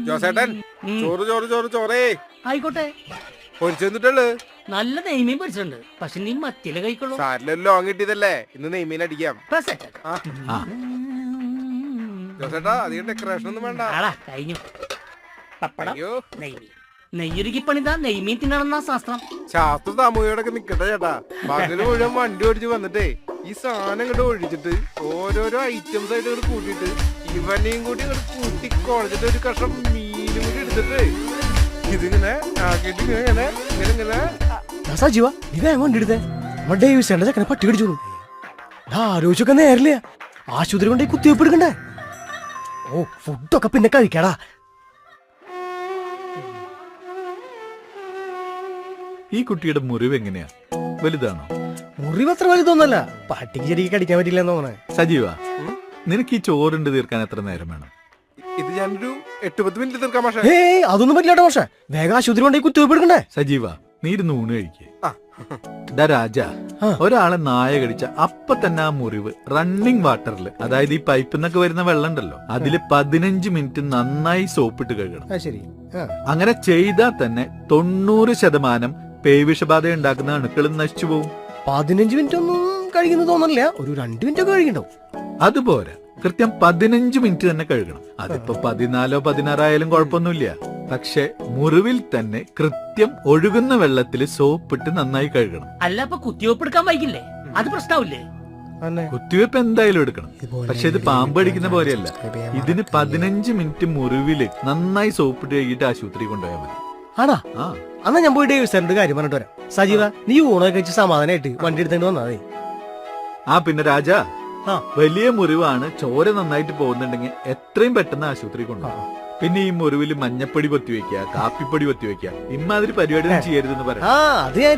ജോസേട്ടൻ ചോറ് ചോറ് ചോറ് ചോറേ ആയിക്കോട്ടെ. പൊരിച്ചെന്നിട്ടുള്ളു. നല്ല നെയ്മീൻ പൊരിച്ചിട്ടുണ്ട്. പക്ഷെ നീ മത്തിയില കഴിക്കുള്ളൂ. സാരിലും ലോങ് കിട്ടിയതല്ലേ, ഇന്ന് നെയ്മീൻ അടിക്കാം. ജോസേട്ടാ അധികം ഡെക്കറേഷൻ ഒന്നും വേണ്ട. കഴിഞ്ഞു. പപ്പടം, നെയ്മീൻ. നെയ്യൊരുക്കി പണിതാ നെയ്മീൻ തിന്നണമെന്നാ ശാസ്ത്രം. ശാസ്ത്ര താമൂയോടൊക്കെ നിക്കട്ടെ ചേട്ടാ. പകല് മുഴുവൻ വണ്ടി ഓടിച്ച് വന്നിട്ടേ ഈ സാധനം ഇങ്ങോട്ട് ഒഴിച്ചിട്ട് ഓരോരോ ഐറ്റംസ് ആയിട്ട് ഇങ്ങോട്ട് കൂട്ടിയിട്ട് ഇവനെയും കൂടി ഇങ്ങോട്ട് കൂട്ടി കുഴച്ചിട്ട് ഒരു കഷ്ണം മീനും കൂടി എടുത്തിട്ട് ഇതിങ്ങനെ ആക്കിയിട്ട് ഇങ്ങനെ ഇങ്ങനെ ഇങ്ങനെ സജീവ ഇതാ കൊണ്ടെടുത്തേ ചക്കനെ പട്ടി കടിച്ചോളൂ. ആലോചിച്ചൊക്കെ നേരില്ല. ആശുപത്രി കൊണ്ട് കുത്തിവെപ്പ് എടുക്കണ്ടേ? ഓ ഫുഡൊക്കെ പിന്നെ കഴിക്കാടാ. ഈ കുട്ടിയുടെ മുറിവ് എങ്ങനെയാ? വലുതാണോ? മുറിവ് അത്ര വലുതൊന്നല്ല. പട്ടിക്ക് ശരിക്കും കടിക്കാൻ പറ്റില്ല എന്ന് തോന്നണേ. സജീവ, നിനക്ക് ഈ ചോറുണ്ട് തീർക്കാൻ എത്ര നേരം വേണം? ഇത് ഞാനൊരു 8-10 മിനിറ്റ് തീർക്കാം. പക്ഷേ ഏയ് അതൊന്നും പറ്റില്ലാട്ടോ. പക്ഷേ വേഗം ആശുപത്രി കൊണ്ട് കുത്തിവെപ്പ് എടുക്കണ്ടേ? സജീവ, നീ ഇരുന്ന് ഊണ് കഴിക്കേ. രാജ, ഒരാളെ നായ കടിച്ച അപ്പൊ തന്നെ ആ മുറിവ് റണ്ണിങ് വാട്ടറിൽ, അതായത് ഈ പൈപ്പിൽ നിന്നൊക്കെ വരുന്ന വെള്ളം ഉണ്ടല്ലോ, അതില് 15 മിനിറ്റ് നന്നായി സോപ്പിട്ട് കഴുകണം. ശരി. അങ്ങനെ ചെയ്താൽ തന്നെ 90% പേവിഷബാധ ഉണ്ടാക്കുന്ന അണുക്കളും നശിച്ചു പോകും. 15 മിനിറ്റ് ഒന്നും കഴിക്കുന്നത് തോന്നണില്ല. ഒരു 2 മിനിറ്റ് ഒക്കെ കഴിക്കണ്ടാവും. അതുപോലെ കൃത്യം 15 മിനിറ്റ് തന്നെ കഴുകണം. അതിപ്പോ 14 16 ആയാലും കുഴപ്പമൊന്നുമില്ല. പക്ഷെ മുറിവിൽ തന്നെ കൃത്യം ഒഴുകുന്ന വെള്ളത്തിൽ സോപ്പിട്ട് നന്നായി കഴുകണം. അല്ല അപ്പൊ കുത്തിവെപ്പ് എടുക്കാൻ വൈകില്ലേ? അത് പ്രശ്നമില്ലേ? കുത്തിവെപ്പ് എന്തായാലും എടുക്കണം. പക്ഷെ ഇത് പാമ്പ് അടിക്കുന്ന പോലെയല്ല. ഇതിന് 15 മിനിറ്റ് മുറിവില് നന്നായി സോപ്പിട്ട് കഴുകിയിട്ട് ആശുപത്രി കൊണ്ടുപോയാൽ മതി. ആടാ, അന്നാ ഞാൻ പോയിട്ട് സാറിന്റെ കാര്യം പറഞ്ഞിട്ട് വരാം. സജീവ, നീ ഊണൊക്കെ കഴിച്ച് സമാധാനമായിട്ട് വണ്ടി എടുത്തേണ്ടി വന്നാ മതി. പിന്നെ രാജ, വലിയ മുറിവാണ്, ചോര നന്നായിട്ട് പോകുന്നുണ്ടെങ്കിൽ എത്രയും പെട്ടെന്ന് ആശുപത്രി കൊണ്ടുപോകും. പിന്നെ ഈ മുറിവിൽ മഞ്ഞപ്പൊടി പൊത്തി വെക്കുക, കാപ്പിപ്പൊടി പൊത്തി വെക്കുക, ഇമ്മാതിരി പരിപാടി ചെയ്യരുതെന്ന് പറയാം. അത് ഞാൻ